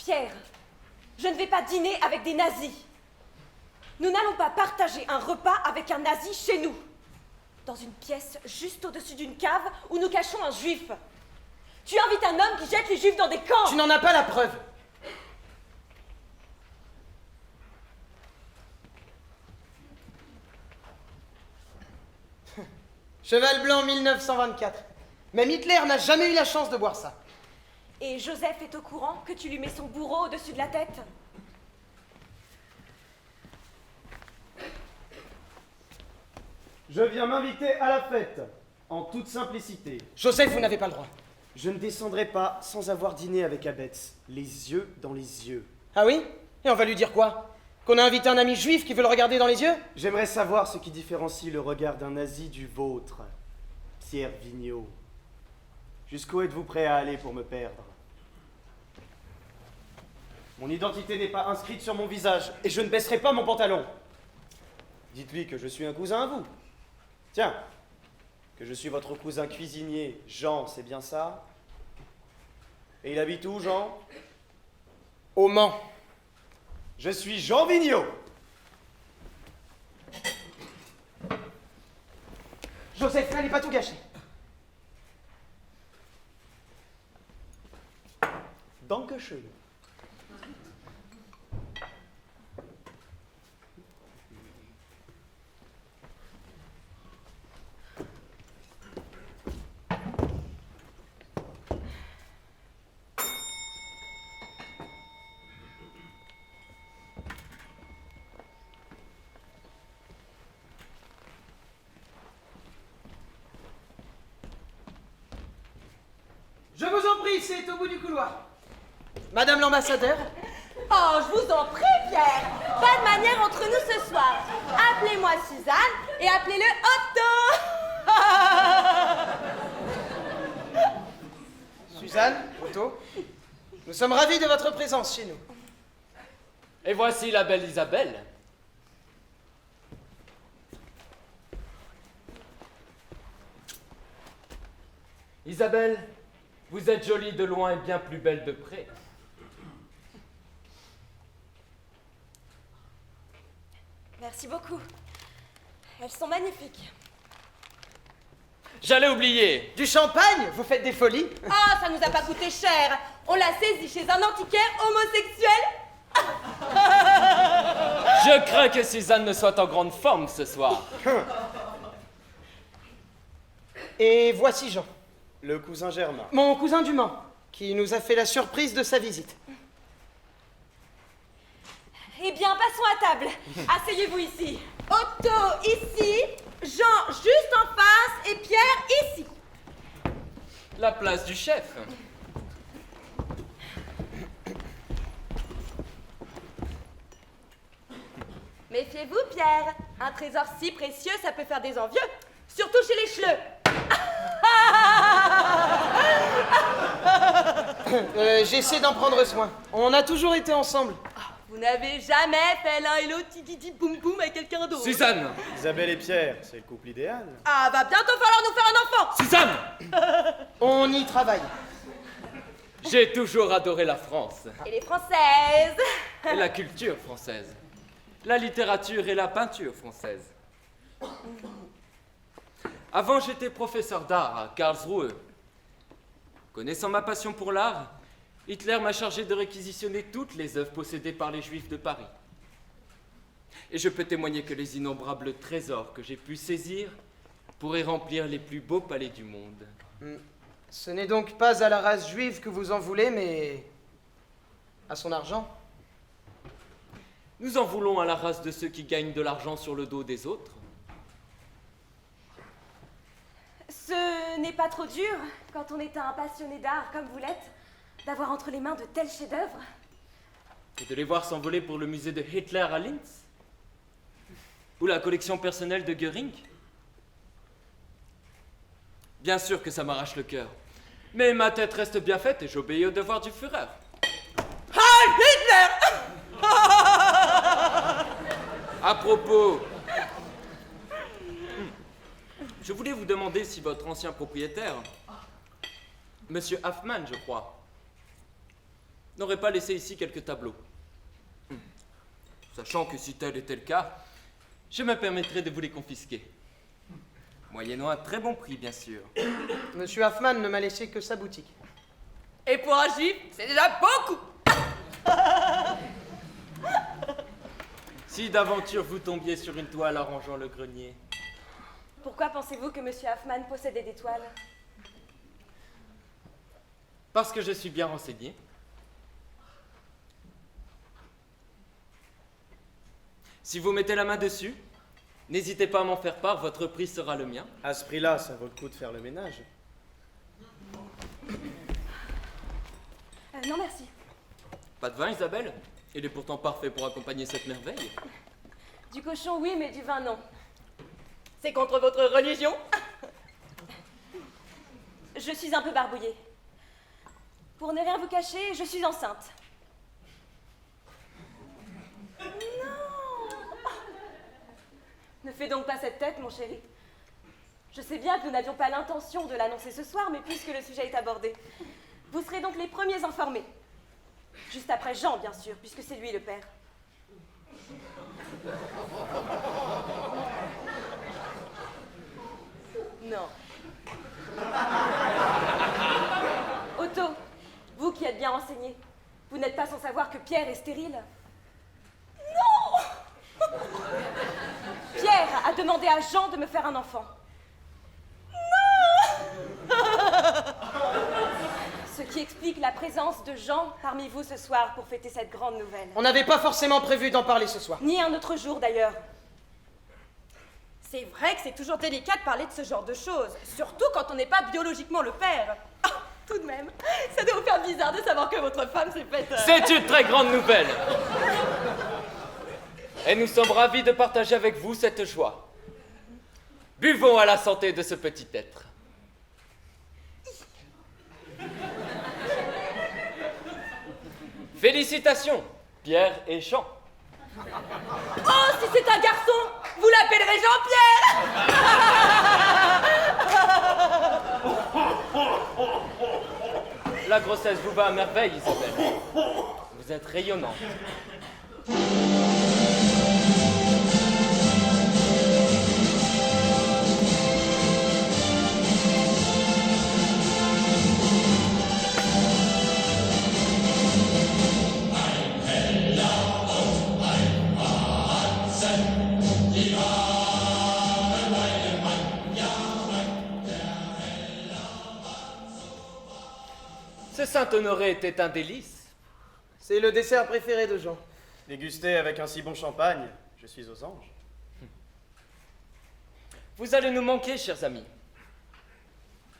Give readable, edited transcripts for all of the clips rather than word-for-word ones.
Pierre, je ne vais pas dîner avec des nazis. Nous n'allons pas partager un repas avec un nazi chez nous. Dans une pièce juste au-dessus d'une cave où nous cachons un juif. Tu invites un homme qui jette les juifs dans des camps. Tu n'en as pas la preuve. Cheval blanc 1924. Même Hitler n'a jamais eu la chance de boire ça. Et Joseph est au courant que tu lui mets son bourreau au-dessus de la tête? Je viens m'inviter à la fête, en toute simplicité. Joseph, vous n'avez pas le droit. Je ne descendrai pas sans avoir dîné avec Abetz, les yeux dans les yeux. Ah oui? Et on va lui dire quoi? Qu'on a invité un ami juif qui veut le regarder dans les yeux? J'aimerais savoir ce qui différencie le regard d'un nazi du vôtre, Pierre Vigneault. Jusqu'où êtes-vous prêt à aller pour me perdre? Mon identité n'est pas inscrite sur mon visage, et je ne baisserai pas mon pantalon. Dites-lui que je suis un cousin à vous. Tiens, que je suis votre cousin cuisinier, Jean, c'est bien ça? Et il habite où, Jean? Au Mans. Je suis Jean Vigneault. Joseph, n'allez pas tout gâcher. Dankeschön. Je vous en prie, c'est au bout du couloir. Madame l'ambassadeur? Oh, je vous en prie, Pierre. Pas de manière entre nous ce soir. Appelez-moi Suzanne et appelez-le Otto. Suzanne, Otto, nous sommes ravis de votre présence chez nous. Et voici la belle Isabelle. Isabelle, vous êtes jolie de loin et bien plus belle de près. Merci beaucoup. Elles sont magnifiques. J'allais oublier. Du champagne? Vous faites des folies? Ah, ça nous a pas coûté cher. On l'a saisi chez un antiquaire homosexuel. Je crains que Suzanne ne soit en grande forme ce soir. Et voici Jean, Le cousin Germain. mon cousin du Mans, qui nous a fait la surprise de sa visite. Eh bien, passons à table. Asseyez-vous ici. Otto ici, Jean juste en face et Pierre ici. La place du chef. Méfiez-vous, Pierre. Un trésor si précieux, ça peut faire des envieux. Surtout chez les chleux. J'essaie d'en prendre soin. On a toujours été ensemble. Vous n'avez jamais fait l'un et l'autre titi boum boum avec quelqu'un d'autre. Suzanne. Isabelle et Pierre, c'est le couple idéal. Ah, va bientôt falloir nous faire un enfant. Suzanne. On y travaille. J'ai toujours adoré la France Et les Françaises. et la culture française, la littérature et la peinture française. Avant, j'étais professeur d'art à Karlsruhe. Connaissant ma passion pour l'art, Hitler m'a chargé de réquisitionner toutes les œuvres possédées par les Juifs de Paris. Et je peux témoigner que les innombrables trésors que j'ai pu saisir pourraient remplir les plus beaux palais du monde. Ce n'est donc pas à la race juive que vous en voulez, mais à son argent. Nous en voulons à la race de ceux qui gagnent de l'argent sur le dos des autres. Ce n'est pas trop dur, quand on est un passionné d'art comme vous l'êtes, d'avoir entre les mains de tels chefs-d'œuvre. Et de les voir s'envoler pour le musée de Hitler à Linz? Ou la collection personnelle de Göring? Bien sûr que ça m'arrache le cœur. Mais ma tête reste bien faite et j'obéis au devoir du Führer. Heil Hitler! À propos, je voulais vous demander si votre ancien propriétaire, Monsieur Hoffman, je crois, n'aurait pas laissé ici quelques tableaux. Sachant que si tel était le cas, je me permettrais de vous les confisquer. Moyennant un très bon prix, bien sûr. Monsieur Hoffman ne m'a laissé que sa boutique. Et pour un juif, c'est déjà beaucoup. Si d'aventure vous tombiez sur une toile arrangeant le grenier. Pourquoi pensez-vous que Monsieur Hoffman possédait des toiles? Parce que je suis bien renseigné. Si vous mettez la main dessus, n'hésitez pas à m'en faire part, votre prix sera le mien. À ce prix-là, ça vaut le coup de faire le ménage. Non, merci. Pas de vin, Isabelle? Il est pourtant parfait pour accompagner cette merveille. Du cochon, oui, mais du vin, non. C'est contre votre religion? Je suis un peu barbouillée. Pour ne rien vous cacher, je suis enceinte. Non! Ne fais donc pas cette tête, mon chéri. Je sais bien que nous n'avions pas l'intention de l'annoncer ce soir, mais puisque le sujet est abordé, vous serez donc les premiers informés. Juste après Jean, bien sûr, puisque c'est lui le père. Non. Otto, vous qui êtes bien renseigné, vous n'êtes pas sans savoir que Pierre est stérile? Non! Pierre a demandé à Jean de me faire un enfant. Non! Ce qui explique la présence de Jean parmi vous ce soir pour fêter cette grande nouvelle. On n'avait pas forcément prévu d'en parler ce soir. Ni un autre jour d'ailleurs. C'est vrai que c'est toujours délicat de parler de ce genre de choses, surtout quand on n'est pas biologiquement le père. Ah, tout de même, ça doit vous faire bizarre de savoir que votre femme s'est faite... C'est une très grande nouvelle. Et nous sommes ravis de partager avec vous cette joie. Buvons à la santé de ce petit être. Félicitations, Pierre et Jean. Oh, si c'est un garçon, vous l'appellerez Jean-Pierre. La grossesse vous va à merveille, Isabelle. Vous êtes rayonnante. Ce Saint-Honoré était un délice. C'est le dessert préféré de Jean. Dégusté avec un si bon champagne, je suis aux anges. Vous allez nous manquer, chers amis.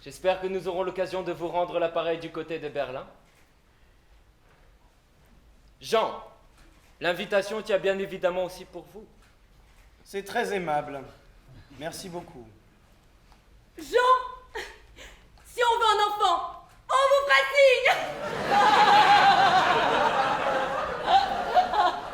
J'espère que nous aurons l'occasion de vous rendre l'appareil du côté de Berlin. Jean, l'invitation tient bien évidemment aussi pour vous. C'est très aimable. Merci beaucoup. Jean, si on veut un enfant, on vous fera signe.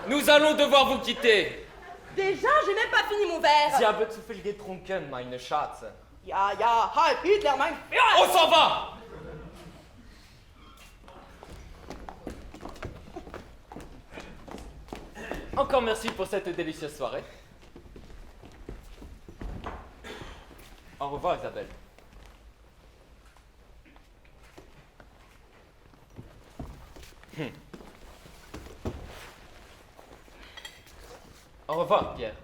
Nous allons devoir vous quitter. Déjà, j'ai même pas fini mon verre. Sie haben zu viel getrunken, meine Schatz. Ja, ja, Heil Hitler, mein Führer. On s'en va! Encore merci pour cette délicieuse soirée. Au revoir, Isabelle. Au revoir, Pierre.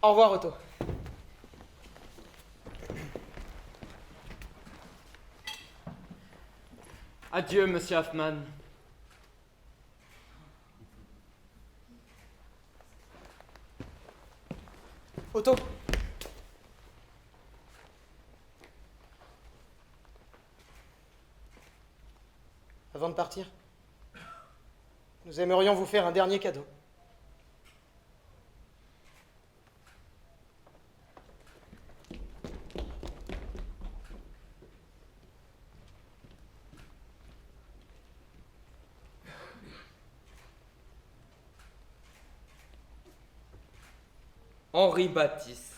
Au revoir, Otto. Adieu, monsieur Hoffman. Otto. Avant de partir, nous aimerions vous faire un dernier cadeau. Henri Baptiste.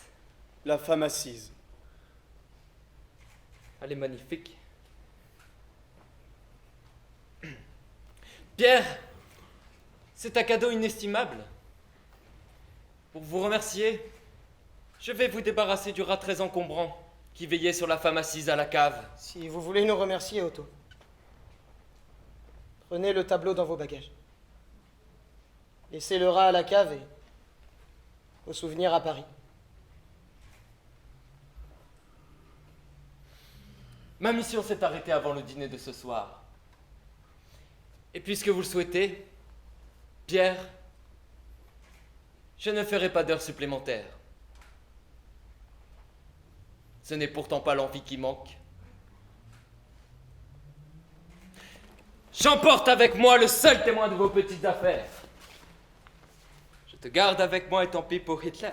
La femme assise. Elle est magnifique. Pierre, c'est un cadeau inestimable. Pour vous remercier, je vais vous débarrasser du rat très encombrant qui veillait sur la femme assise à la cave. Si vous voulez nous remercier, Otto, prenez le tableau dans vos bagages. Laissez le rat à la cave et vos souvenirs à Paris. Ma mission s'est arrêtée avant le dîner de ce soir. Et puisque vous le souhaitez, Pierre, je ne ferai pas d'heures supplémentaires. Ce n'est pourtant pas l'envie qui manque. J'emporte avec moi le seul témoin de vos petites affaires. Je te garde avec moi et tant pis pour Hitler.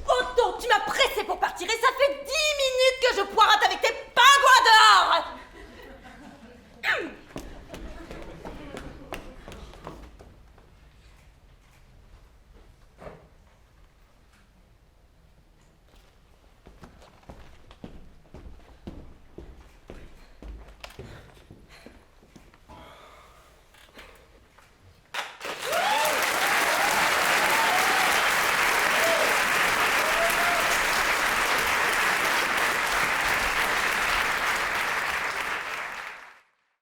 Otto, tu m'as pressé pour partir et ça fait 10 minutes que je poireate avec tes pingouins dehors!